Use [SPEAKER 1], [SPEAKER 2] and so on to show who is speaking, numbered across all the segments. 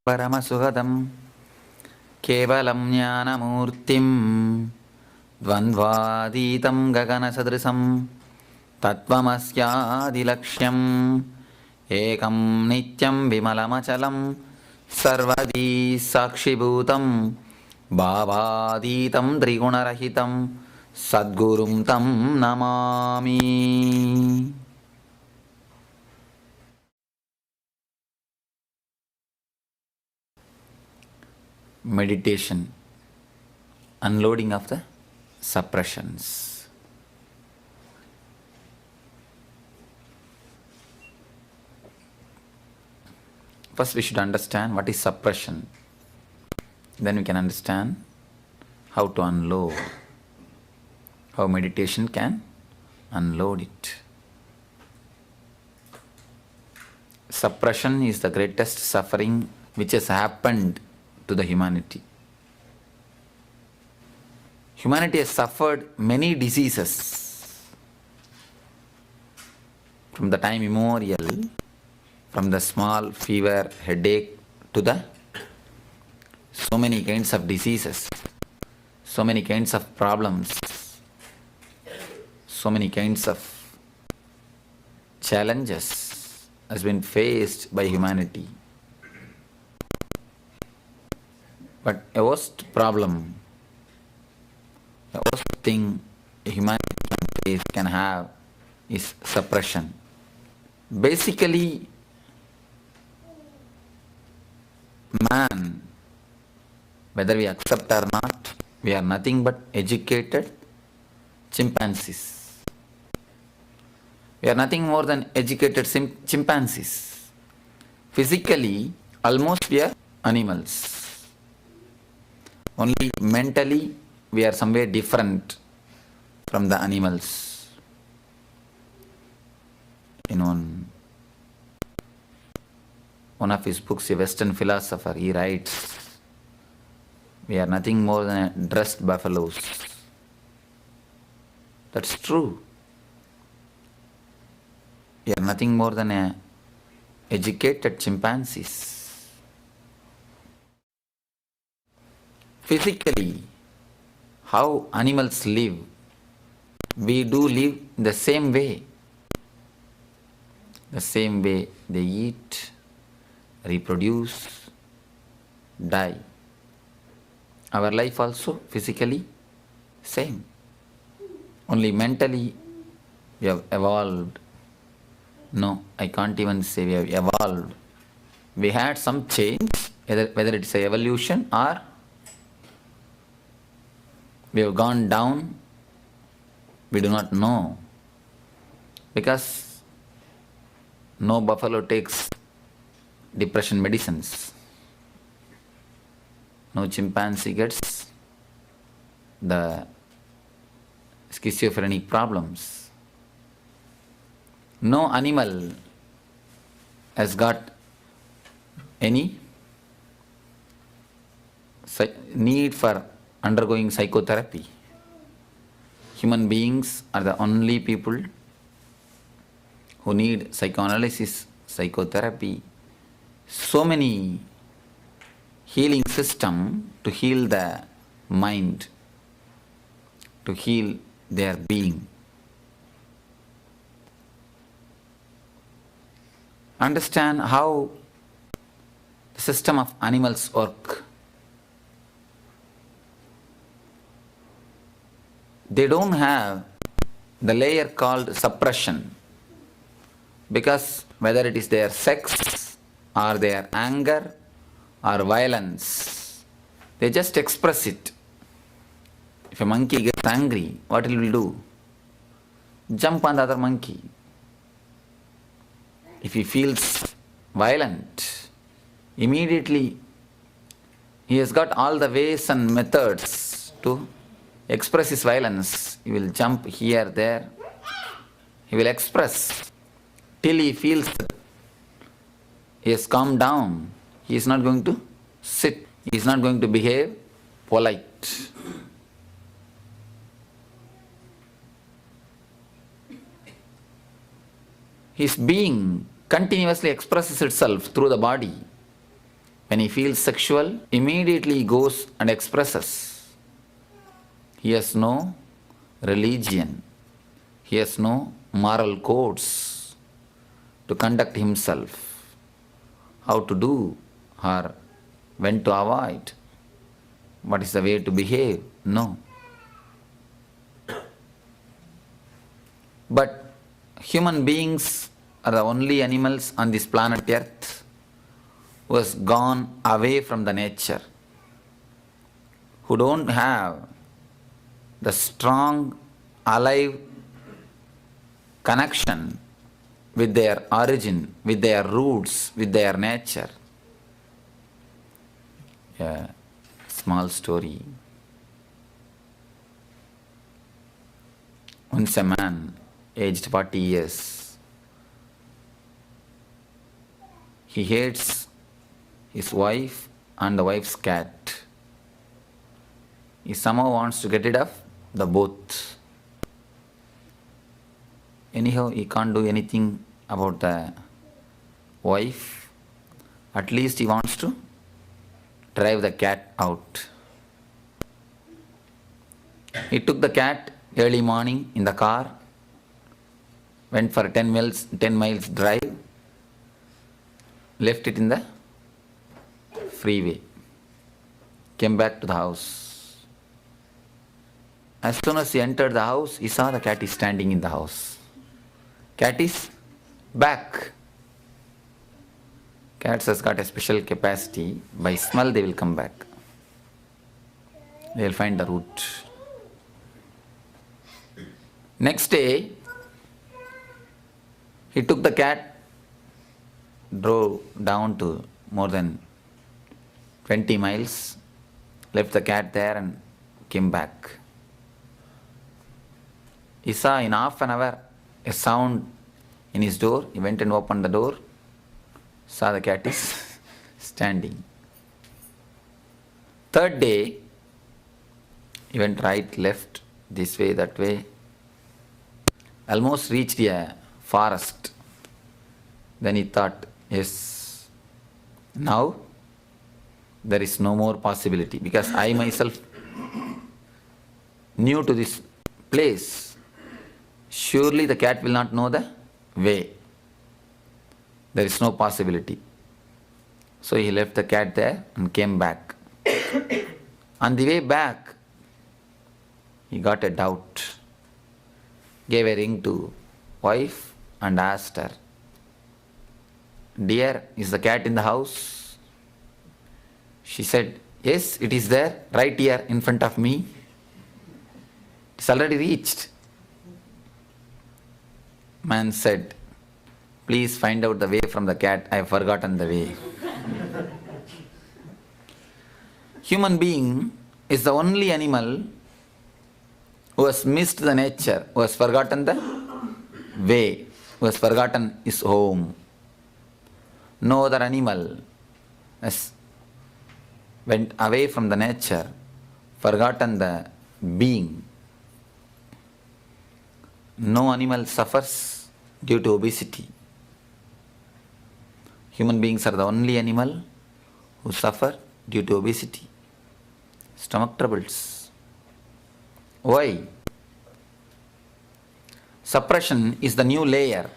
[SPEAKER 1] परमसुखदं केवलं ज्ञानमूर्तिं द्वन्द्वातीतं गगनसदृशं तत्त्वमस्यादिलक्ष्यम् एकं नित्यं विमलमचलं सर्वदी साक्षिभूतं भावातीतं त्रिगुणरहितं सद्गुरुं तं Namami. Meditation, unloading of the suppressions. First we should understand what is suppression. Then we can understand how to unload, how meditation can unload it. Suppression is the greatest suffering which has happened to the humanity. Humanity has suffered many diseases from the time immemorial, from the small fever, headache to the so many kinds of diseases, so many kinds of problems, so many kinds of challenges has been faced by humanity. But a worst problem, the worst thing a humanity can have is suppression. Basically, man, whether we accept or not, we are nothing but educated chimpanzees. We are nothing more than educated chimpanzees. Physically, almost we are animals. Only mentally, we are somewhere different from the animals. In one of his books, a Western philosopher, he writes, we are nothing more than dressed buffaloes. That's true. We are nothing more than educated chimpanzees. Physically, how animals live, we do live the same way. The same way they eat, reproduce, die. Our life also physically same. Only mentally we have evolved. No, I can't even say we have evolved. We had some change, whether it's an evolution or we have gone down, we do not know. Because no buffalo takes depression medicines. No chimpanzee gets the schizophrenic problems. No animal has got any need for undergoing psychotherapy. Human beings are the only people who need psychoanalysis, psychotherapy, so many healing system to heal the mind, to heal their being. Understand how the system of animals work. They don't have the layer called suppression, because whether it is their sex or their anger or violence, they just express it. If a monkey gets angry, what it will do? Jump on the other monkey. If he feels violent, immediately he has got all the ways and methods to express his violence. He will jump here, there. He will express till he feels that he has calmed down. He is not going to sit. He is not going to behave polite. His being continuously expresses itself through the body. When he feels sexual, immediately he goes and expresses. He has no religion. He has no moral codes to conduct himself, how to do or when to avoid, what is the way to behave. No. But human beings are the only animals on this planet Earth who has gone away from the nature, who don't have the strong, alive connection with their origin, with their roots, with their nature. A small story. Once a man, aged 40 years, he hates his wife and the wife's cat. He somehow wants to get rid of the both. Anyhow, he can't do anything about the wife. At least he wants to drive the cat out. He took the cat early morning in the car, went for a 10 miles drive, left it in the freeway, came back to the house. As soon as he entered the house, he saw the cat is standing in the house. Cat is back. Cats has got a special capacity. By smell they will come back. They will find the root. Next day, he took the cat, drove down to more than 20 miles, left the cat there and came back. He saw in half an hour a sound in his door. He went and opened the door, saw the cat is standing. Third day, he went right, left, this way, that way. Almost reached a forest. Then he thought, yes, now there is no more possibility, because I myself new to this place. Surely the cat will not know the way. There is no possibility. So he left the cat there and came back. On the way back, he got a doubt. Gave a ring to wife and asked her, "Dear, is the cat in the house?" She said, "Yes, it is there, right here in front of me. It's already reached." Man said, "Please find out the way from the cat. I have forgotten the way." Human being is the only animal who has missed the nature, who has forgotten the way, who has forgotten his home. No other animal has went away from the nature, forgotten the being. No animal suffers due to obesity. Human beings are the only animal who suffer due to obesity, stomach troubles. Why? Suppression is the new layer.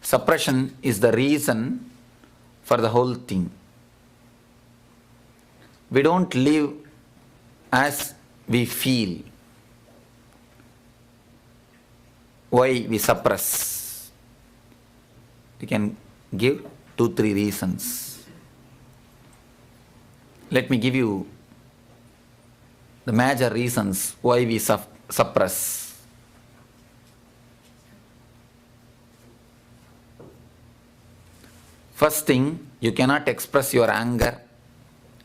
[SPEAKER 1] Suppression is the reason for the whole thing. We don't live as we feel. Why we suppress? We can give 2-3 reasons. Let me give you the major reasons why we suppress. First thing, you cannot express your anger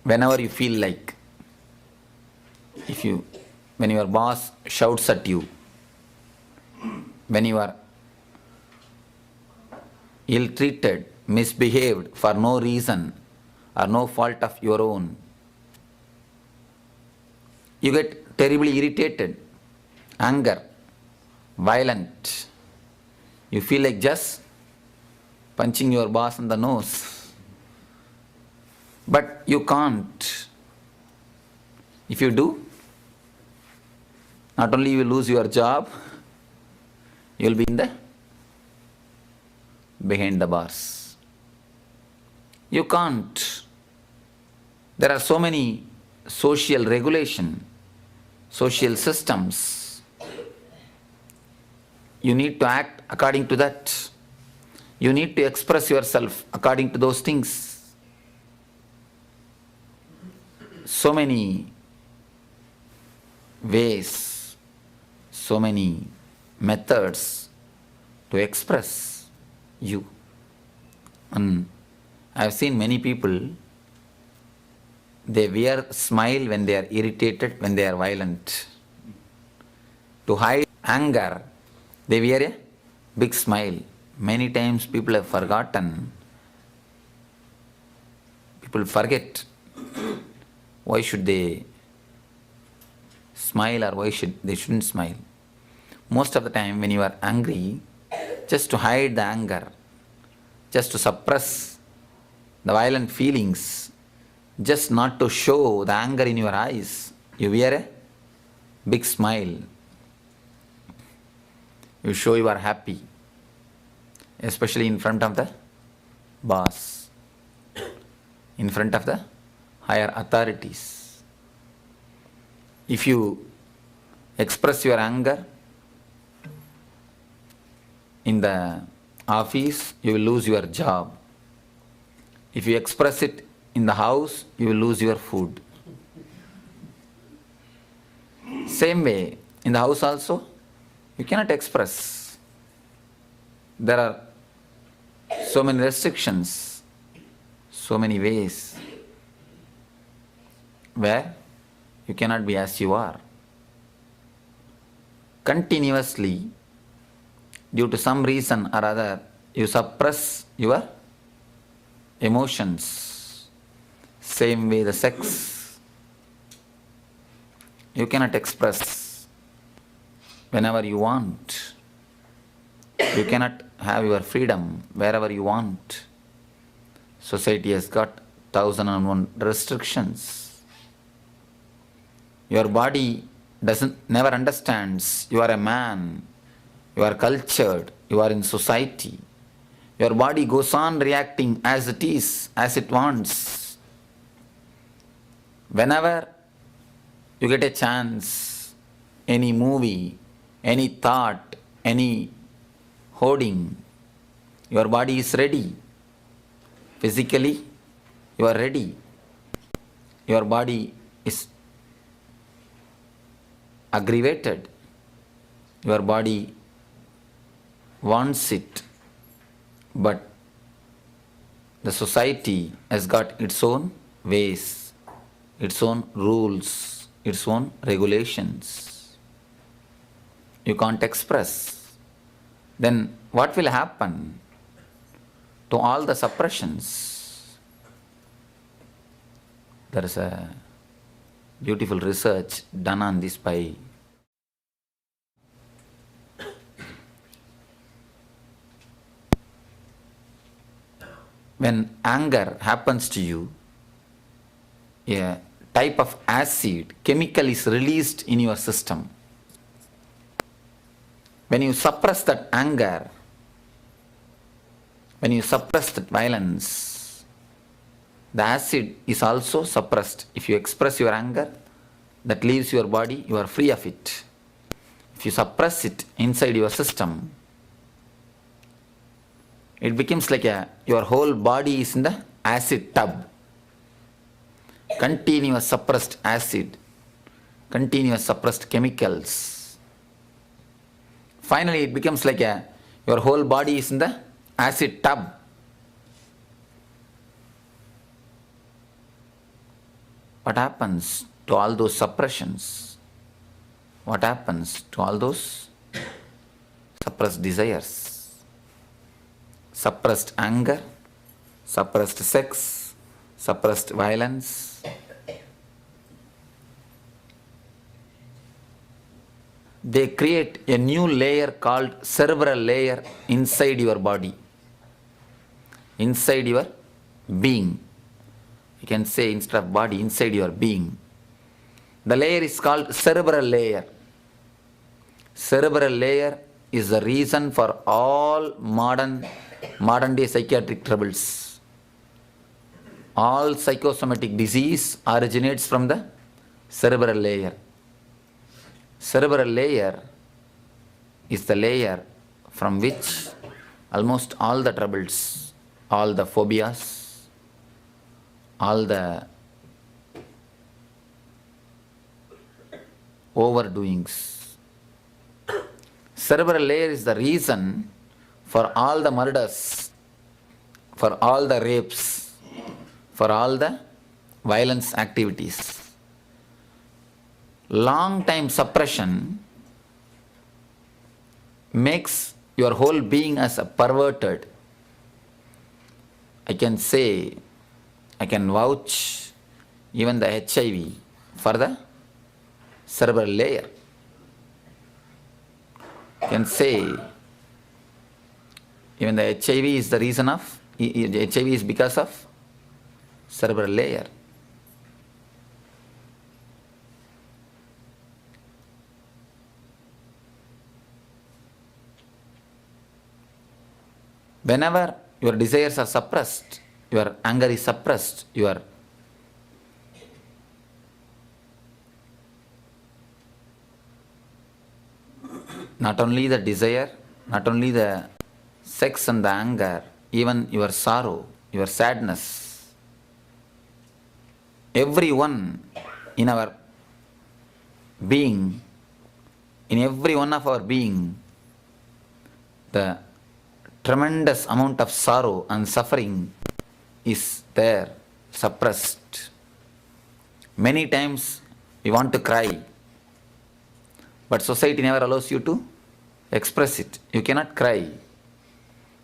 [SPEAKER 1] whenever you feel like. When your boss shouts at you, when you are ill-treated, misbehaved for no reason or no fault of your own, you get terribly irritated, anger, violent. You feel like just punching your boss in the nose. But you can't. If you do, not only you will lose your job, you will be in the behind the bars. You can't. There are so many social regulation, social systems. You need to act according to that. You need to express yourself according to those things. So many ways, so many methods to express you. And I have seen many people, they wear smile when they are irritated, when they are violent. To hide anger, they wear a big smile. Many times people have forgotten. People forget. Why should they smile or why they shouldn't smile? Most of the time when you are angry, just to hide the anger, just to suppress the violent feelings, just not to show the anger in your eyes, you wear a big smile. You show you are happy, especially in front of the boss, in front of the higher authorities. If you express your anger in the office, you will lose your job. If you express it in the house, you will lose your food. Same way, in the house also, you cannot express. There are so many restrictions, so many ways where you cannot be as you are. Continuously, due to some reason or other, you suppress your emotions. Same way the sex. You cannot express whenever you want. You cannot have your freedom wherever you want. Society has got 1001 restrictions. Your body never understands. You are a man. You are cultured. You are in society. Your body goes on reacting as it is, as it wants. Whenever you get a chance, any movie, any thought, any hoarding, your body is ready. Physically, you are ready. Your body is aggravated. Your body wants it. But the society has got its own ways, its own rules, its own regulations. You can't express. Then what will happen to all the suppressions? There is a beautiful research done on this by when anger happens to you, a type of acid chemical is released in your system. When you suppress that anger, when you suppress that violence, the acid is also suppressed. If you express your anger, that leaves your body, you are free of it. If you suppress it inside your system, it becomes like your whole body is in the acid tub. Continuous suppressed acid, continuous suppressed chemicals. Finally, it becomes like your whole body is in the acid tub. What happens to all those suppressions? What happens to all those suppressed desires? Suppressed anger, suppressed sex, suppressed violence. They create a new layer called cerebral layer inside your body, inside your being. you can say instead of body, inside your being. The layer is called cerebral layer. Cerebral layer is the reason for all modern day psychiatric troubles. All psychosomatic disease originates from the cerebral layer. Cerebral layer is the layer from which almost all the troubles, all the phobias, all the overdoings. Cerebral layer is the reason for all the murders, for all the rapes, for all the violence activities. Long time suppression makes your whole being as a perverted. I can say, I can vouch even the HIV for the cerebral layer. I can say even the HIV is the reason of, HIV is because of cerebral layer. Whenever your desires are suppressed, your anger is suppressed, your not only the desire, not only the sex and the anger, even your sorrow, your sadness, everyone in our being, in every one of our being, the tremendous amount of sorrow and suffering is there, suppressed. Many times we want to cry, but society never allows you to express it. You cannot cry.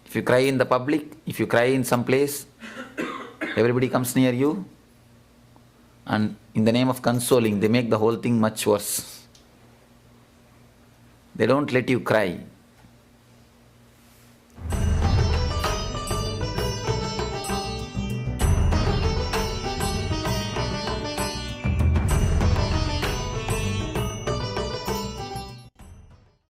[SPEAKER 1] If you cry in the public, if you cry in some place, everybody comes near you, and in the name of consoling, they make the whole thing much worse. They don't let you cry.